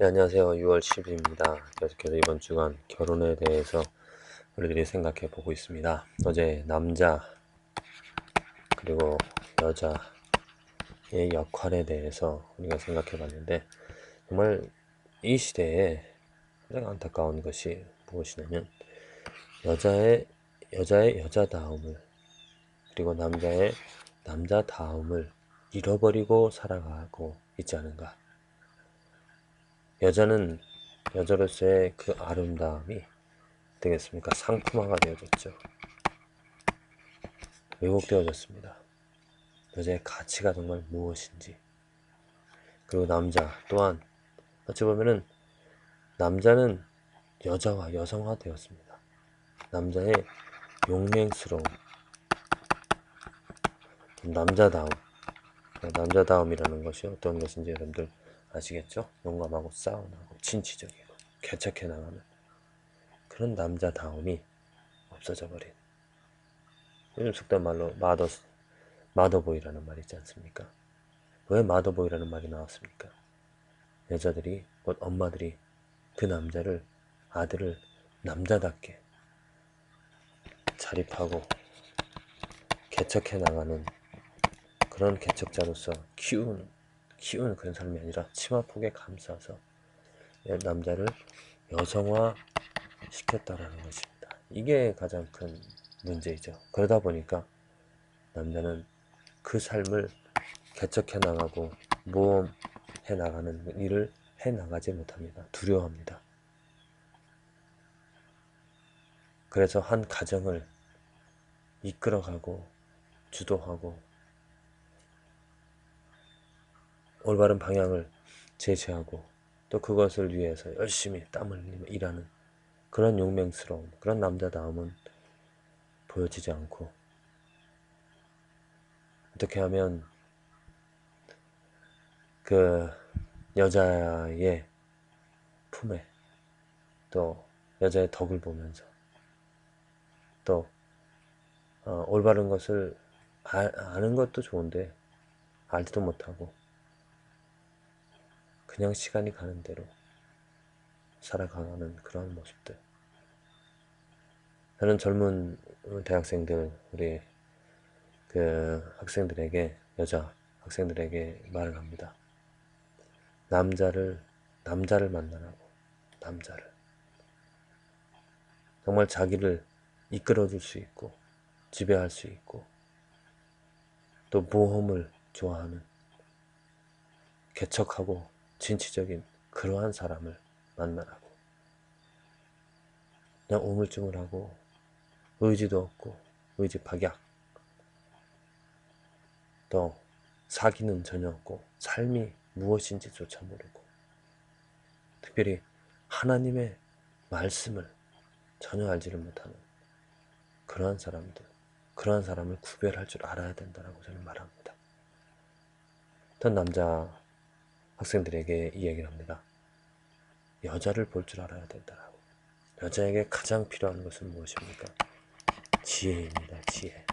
네, 안녕하세요. 6월 10일입니다. 계속해서 이번 주간 결혼에 대해서 우리들이 생각해 보고 있습니다. 어제 남자 그리고 여자의 역할에 대해서 우리가 생각해 봤는데, 정말 이 시대에 가장 안타까운 것이 무엇이냐면 여자의 여자다움을, 그리고 남자의 남자다움을 잃어버리고 살아가고 있지 않은가. 여자는 여자로서의 그 아름다움이 되겠습니까? 상품화가 되어졌죠. 왜곡되어졌습니다. 여자의 가치가 정말 무엇인지. 그리고 남자 또한 어찌 보면은 남자는 여자와 여성화 되었습니다. 남자의 용맹스러움, 남자다움. 남자다움이라는 것이 어떤 것인지 여러분들 아시겠죠? 용감하고 싸움하고 진취적이고 개척해 나가는 그런 남자다움이 없어져 버린, 요즘 속된 말로 마더보이라는 말이 있지 않습니까? 왜 마더보이라는 말이 나왔습니까? 여자들이, 곧 엄마들이 그 아들을 남자답게 자립하고 개척해 나가는 그런 개척자로서 키우는 그런 삶이 아니라 치마폭에 감싸서 남자를 여성화 시켰다라는 것입니다. 이게 가장 큰 문제이죠. 그러다 보니까 남자는 그 삶을 개척해 나가고 모험해 나가는 일을 해 나가지 못합니다. 두려워합니다. 그래서 한 가정을 이끌어가고 주도하고 올바른 방향을 제시하고 또 그것을 위해서 열심히 땀을 흘리며 일하는 그런 용맹스러운 그런 남자다움은 보여지지 않고, 어떻게 하면 그 여자의 품에, 또 여자의 덕을 보면서 또 올바른 것을 아는 것도 좋은데 알지도 못하고 그냥 시간이 가는 대로 살아가는 그런 모습들. 저는 젊은 대학생들, 우리 그 학생들에게, 여자 학생들에게 말을 합니다. 남자를 만나라고. 남자를. 정말 자기를 이끌어줄 수 있고 지배할 수 있고 또 모험을 좋아하는 개척하고 진취적인 그러한 사람을 만나라고. 그냥 우물쭈물하고 의지도 없고 의지박약, 또 사기는 전혀 없고 삶이 무엇인지조차 모르고, 특별히 하나님의 말씀을 전혀 알지를 못하는 그러한 사람을 구별할 줄 알아야 된다고 저는 말합니다. 어떤 남자 학생들에게 이 얘기를 합니다. 여자를 볼 줄 알아야 된다고. 여자에게 가장 필요한 것은 무엇입니까? 지혜입니다. 지혜.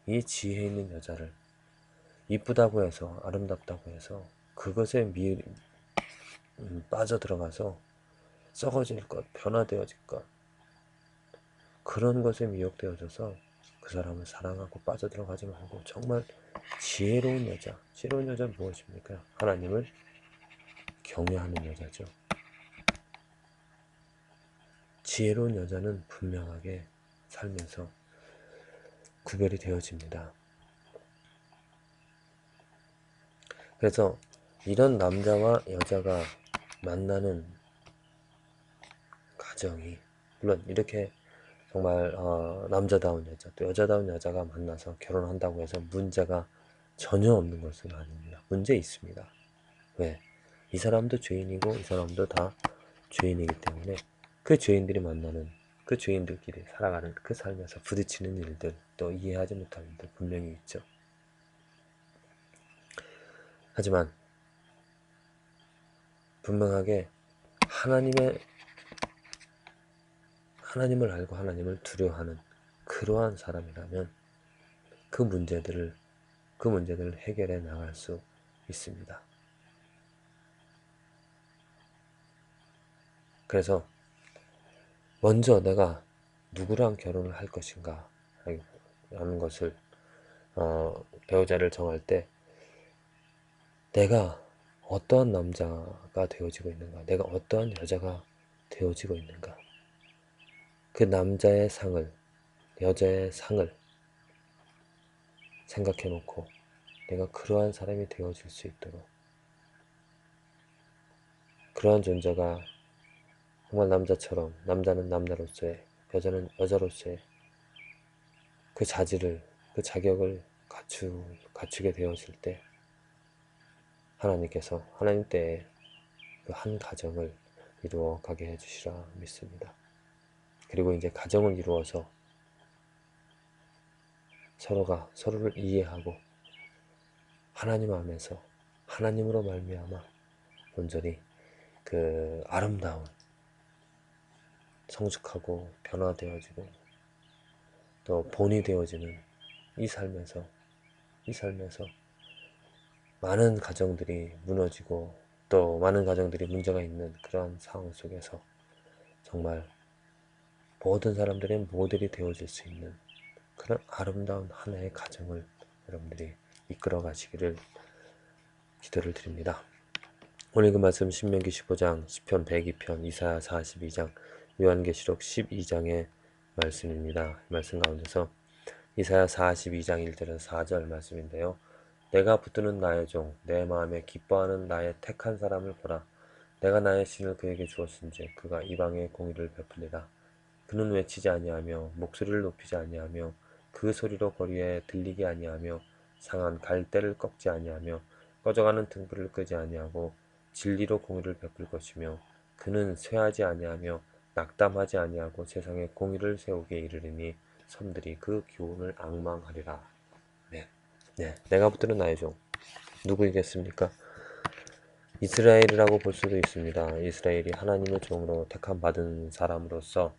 이 지혜 있는 여자를, 이쁘다고 해서, 아름답다고 해서 그것에 빠져들어가서 썩어질 것, 변화되어질 것, 그런 것에 미혹되어져서 그 사람을 사랑하고 빠져들어가지 말고 정말 지혜로운 여자는 무엇입니까? 하나님을 경외하는 여자죠. 지혜로운 여자는 분명하게 살면서 구별이 되어집니다. 그래서 이런 남자와 여자가 만나는 가정이, 물론 이렇게 정말 남자다운 여자 또 여자다운 여자가 만나서 결혼한다고 해서 문제가 전혀 없는 것은 아닙니다. 문제 있습니다. 왜? 이 사람도 죄인이고 이 사람도 다 죄인이기 때문에 그 죄인들이 만나는, 그 죄인들끼리 살아가는 그 삶에서 부딪히는 일들, 또 이해하지 못하는 일들 분명히 있죠. 하지만 분명하게 하나님을 알고 하나님을 두려워하는 그러한 사람이라면 그 문제들을 해결해 나갈 수 있습니다. 그래서 먼저 내가 누구랑 결혼을 할 것인가 라는 것을 배우자를 정할 때 내가 어떠한 남자가 되어지고 있는가, 내가 어떠한 여자가 되어지고 있는가, 그 남자의 상을, 여자의 상을 생각해 놓고 내가 그러한 사람이 되어질 수 있도록, 그러한 존재가 정말 남자처럼, 남자는 남자로서의, 여자는 여자로서의 그 자질을, 그 자격을 갖추게 되어질 때 하나님께서 하나님 때에 그 한 가정을 이루어 가게 해주시라 믿습니다. 그리고 이제 가정을 이루어서 서로가 서로를 이해하고 하나님 안에서 하나님으로 말미암아 온전히 그 아름다운 성숙하고 변화되어지고 또 본이 되어지는 이 삶에서 많은 가정들이 무너지고 또 많은 가정들이 문제가 있는 그러한 상황 속에서 정말 모든 사람들의 모델이 되어질 수 있는 그런 아름다운 하나의 가정을 여러분들이 이끌어 가시기를 기도를 드립니다. 오늘 그 말씀 신명기 15장, 시편 102편, 이사야 42장, 요한계시록 12장의 말씀입니다. 말씀 가운데서 이사야 42장 1절에서 4절 말씀인데요. 내가 붙드는 나의 종, 내 마음에 기뻐하는 나의 택한 사람을 보라. 내가 나의 신을 그에게 주었은지 그가 이방에 공의를 베풀리라. 그는 외치지 아니하며 목소리를 높이지 아니하며 그 소리로 거리에 들리게 아니하며 상한 갈대를 꺾지 아니하며 꺼져가는 등불을 끄지 아니하고 진리로 공의를 베풀 것이며 그는 쇠하지 아니하며 낙담하지 아니하고 세상에 공의를 세우게 이르리니 섬들이 그 교훈을 앙망하리라. 네, 내가 붙드는 나의 종 누구이겠습니까? 이스라엘이라고 볼 수도 있습니다. 이스라엘이 하나님의 종으로 택함 받은 사람으로서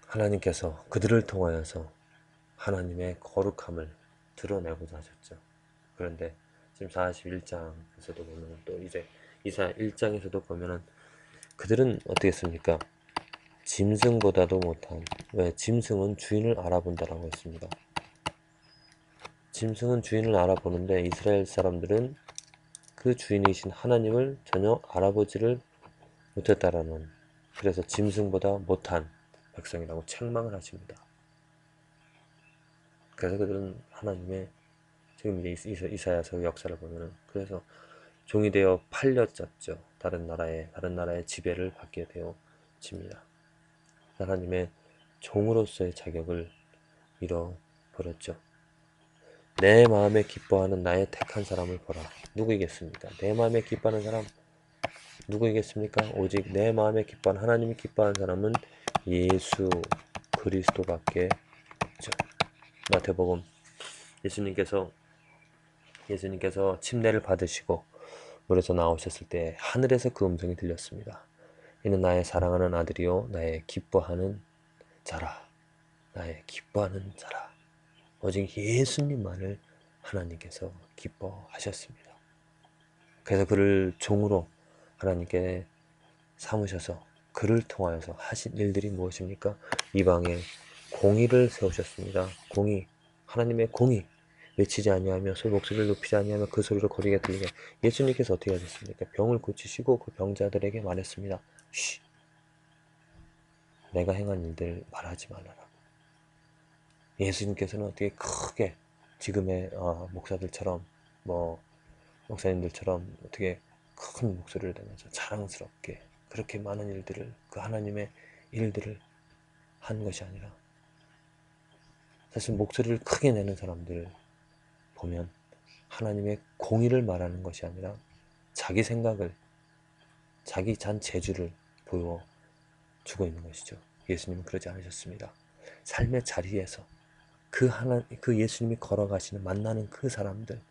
하나님께서 그들을 통하여서 하나님의 거룩함을 드러내고자 하셨죠. 그런데 지금 41장에서도 보면 또 이제 이사야 1장에서도 보면은 그들은 어떻겠습니까? 짐승보다도 못한, 왜? 짐승은 주인을 알아본다라고 했습니다. 짐승은 주인을 알아보는데 이스라엘 사람들은 그 주인이신 하나님을 전혀 알아보지를 못했다라는, 그래서 짐승보다 못한 백성이라고 책망을 하십니다. 그래서 그들은 하나님의, 지금 이제 이사야서 역사를 보면은 그래서 종이 되어 팔려졌죠. 다른 나라의 지배를 받게 되어집니다. 하나님의 종으로서의 자격을 잃어버렸죠. 내 마음에 기뻐하는 나의 택한 사람을 보라. 누구이겠습니까? 내 마음에 기뻐하는 사람 누구이겠습니까? 오직 내 마음에 기뻐하는, 하나님이 기뻐하는 사람은 예수 그리스도밖에 없죠. 마태복음 예수님께서 침례를 받으시고 물에서 나오셨을 때 하늘에서 그 음성이 들렸습니다. 이는 나의 사랑하는 아들이요 나의 기뻐하는 자라. 나의 기뻐하는 자라. 오직 예수님만을 하나님께서 기뻐하셨습니다. 그래서 그를 종으로 하나님께 삼으셔서 그를 통하여서 하신 일들이 무엇입니까? 이방에 공의를 세우셨습니다. 공의, 하나님의 공의, 외치지 아니하며 목소리를 높이지 아니하며 그 소리를 거리게 들리게. 예수님께서 어떻게 하셨습니까? 병을 고치시고 그 병자들에게 말했습니다. 쉬, 내가 행한 일들 말하지 말라라. 예수님께서는 어떻게 크게 지금의 목사들처럼 목사님들처럼 어떻게 큰 목소리를 내면서 자랑스럽게 그렇게 많은 일들을, 그 하나님의 일들을 한 것이 아니라, 사실 목소리를 크게 내는 사람들을 보면 하나님의 공의를 말하는 것이 아니라 자기 생각을, 자기 잔 재주를 보여주고 있는 것이죠. 예수님은 그러지 않으셨습니다. 삶의 자리에서 그 예수님이 걸어가시는, 만나는 그 사람들에서,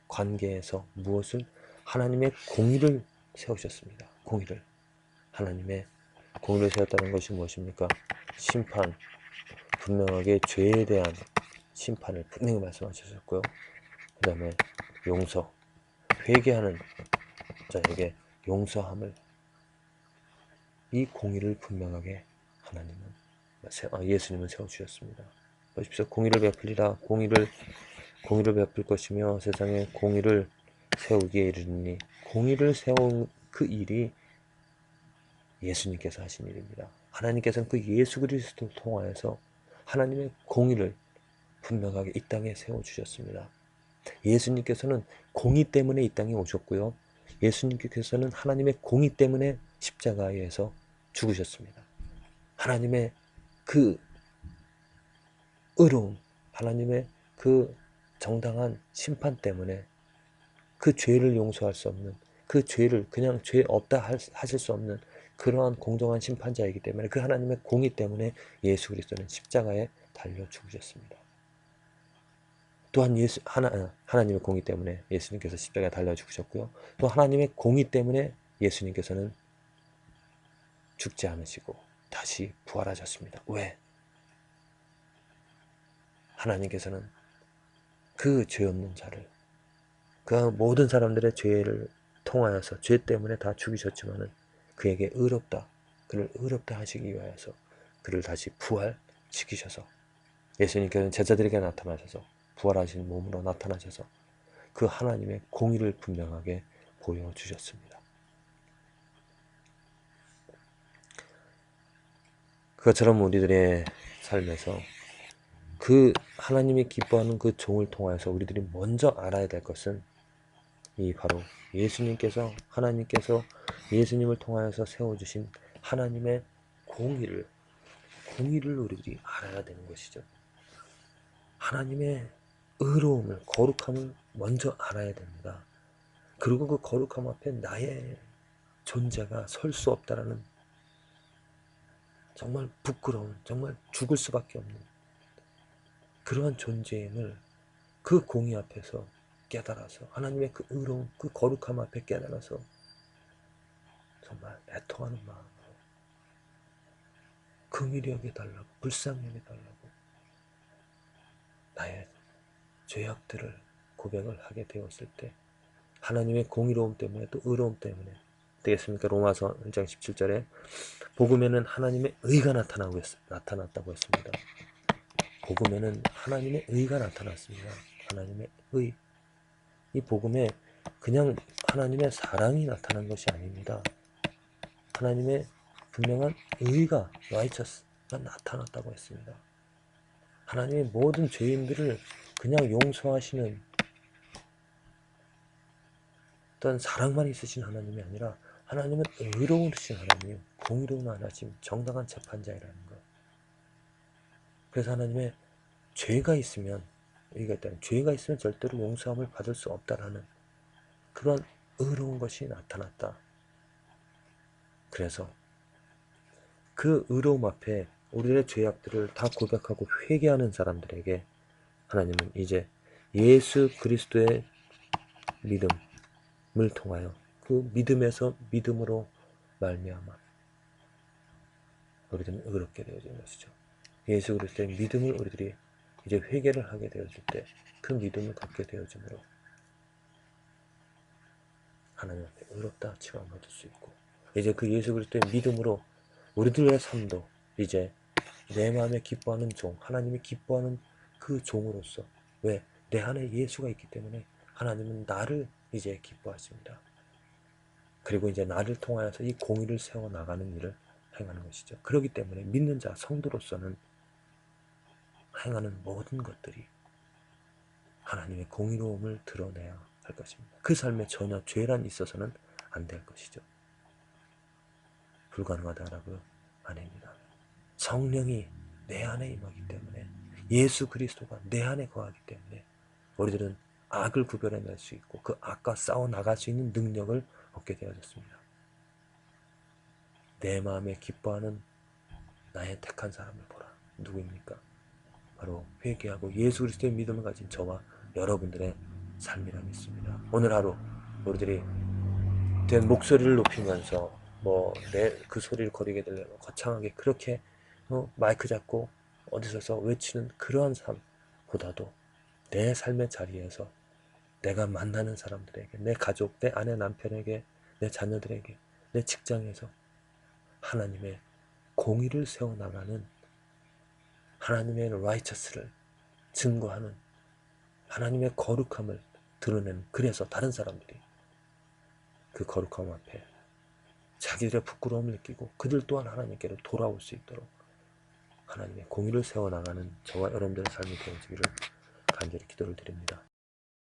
관계에서 무엇을, 하나님의 공의를 세우셨습니다. 공의를. 하나님의 공의를 세웠다는 것이 무엇입니까? 심판, 분명하게 죄에 대한 심판을 분명히 말씀하셨고요. 그 다음에 용서, 회개하는 자에게 용서함을, 이 공의를 분명하게 예수님은 세워주셨습니다. 보십시오. 공의를 베풀리라. 공의를 베풀 것이며 세상에 공의를 세우기에 이르니, 공의를 세운 그 일이 예수님께서 하신 일입니다. 하나님께서는 그 예수 그리스도를 통하여서 하나님의 공의를 분명하게 이 땅에 세워주셨습니다. 예수님께서는 공의 때문에 이 땅에 오셨고요. 예수님께서는 하나님의 공의 때문에 십자가에서 죽으셨습니다. 하나님의 그 의로움, 하나님의 그 정당한 심판 때문에 그 죄를 용서할 수 없는, 그 죄를 그냥 죄 없다 하실 수 없는 그러한 공정한 심판자이기 때문에, 그 하나님의 공의 때문에 예수 그리스도는 십자가에 달려 죽으셨습니다. 또한 하나님의 공의 때문에 예수님께서 십자가에 달려 죽으셨고요. 또 하나님의 공의 때문에 예수님께서는 죽지 않으시고 다시 부활하셨습니다. 왜? 하나님께서는 그 죄 없는 자를, 그 모든 사람들의 죄를 통하여서 죄 때문에 다 죽이셨지만은 그에게 의롭다, 그를 의롭다 하시기 위하여서 그를 다시 부활시키셔서, 예수님께서는 제자들에게 나타나셔서 부활하신 몸으로 나타나셔서 그 하나님의 공의를 분명하게 보여주셨습니다. 그것처럼 우리들의 삶에서 그 하나님이 기뻐하는 그 종을 통하여서 우리들이 먼저 알아야 될 것은 이 바로 하나님께서 예수님을 통하여서 세워주신 하나님의 공의를 우리들이 알아야 되는 것이죠. 하나님의 의로움을, 거룩함을 먼저 알아야 됩니다. 그리고 그 거룩함 앞에 나의 존재가 설 수 없다라는 정말 부끄러운, 정말 죽을 수밖에 없는 그러한 존재임을 그 공의 앞에서 깨달아서, 하나님의 그 의로움, 그 거룩함 앞에 깨달아서 정말 애통하는 마음으로 긍휼히 여겨달라고, 불쌍히 여겨달라고 나의 죄악들을 고백을 하게 되었을 때, 하나님의 공의로움 때문에, 또 의로움 때문에 되겠습니까? 로마서 1장 17절에 복음에는 하나님의 의가 나타났다고 했습니다. 복음에는 하나님의 의가 나타났습니다. 하나님의 의. 이 복음에 그냥 하나님의 사랑이 나타난 것이 아닙니다. 하나님의 분명한 의가, righteous가 나타났다고 했습니다. 하나님의 모든 죄인들을 그냥 용서하시는 어떤 사랑만 있으신 하나님이 아니라 하나님은 의로우신 하나님, 공의로운 하나님, 정당한 재판자이라는 것. 그래서 하나님의 죄가 있으면, 죄가 있으면 절대로 용서함을 받을 수 없다라는 그런 의로운 것이 나타났다. 그래서 그 의로움 앞에 우리의 죄악들을 다 고백하고 회개하는 사람들에게 하나님은 이제 예수 그리스도의 믿음을 통하여 그 믿음에서 믿음으로 말미암아 우리들은 의롭게 되어지는 것이죠. 예수 그리스도의 믿음을 우리들이 이제 회개를 하게 되어질 때 그 믿음을 갖게 되어짐으로 하나님 앞에 의롭다 칭함을 얻을 수 있고, 이제 그 예수 그리스도의 믿음으로 우리들의 삶도 이제 내 마음에 기뻐하는 종, 하나님이 기뻐하는 그 종으로서, 왜? 내 안에 예수가 있기 때문에 하나님은 나를 이제 기뻐하십니다. 그리고 이제 나를 통하여서 이 공의를 세워나가는 일을 행하는 것이죠. 그렇기 때문에 믿는 자, 성도로서는 행하는 모든 것들이 하나님의 공의로움을 드러내야 할 것입니다. 그 삶에 전혀 죄란 있어서는 안 될 것이죠. 불가능하다라고 아닙니다. 성령이 내 안에 임하기 때문에, 예수 그리스도가 내 안에 거하기 때문에 우리들은 악을 구별해낼 수 있고 그 악과 싸워 나갈 수 있는 능력을 얻게 되어졌습니다. 내 마음에 기뻐하는 나의 택한 사람을 보라. 누구입니까? 바로 회개하고 예수 그리스도의 믿음을 가진 저와 여러분들의 삶이라 믿습니다. 오늘 하루 우리들이 된 목소리를 높이면서 내 그 소리를 거리게 되려면 거창하게 그렇게 마이크 잡고 어디서서 외치는 그러한 삶보다도 내 삶의 자리에서 내가 만나는 사람들에게, 내 가족, 내 아내, 남편에게 내 자녀들에게, 내 직장에서 하나님의 공의를 세워나가는, 하나님의 righteous를 증거하는, 하나님의 거룩함을 드러내는, 그래서 다른 사람들이 그 거룩함 앞에 자기들의 부끄러움을 느끼고 그들 또한 하나님께로 돌아올 수 있도록 하나님의 공의를 세워나가는 저와 여러분들의 삶이 되어지기를 간절히 기도를 드립니다.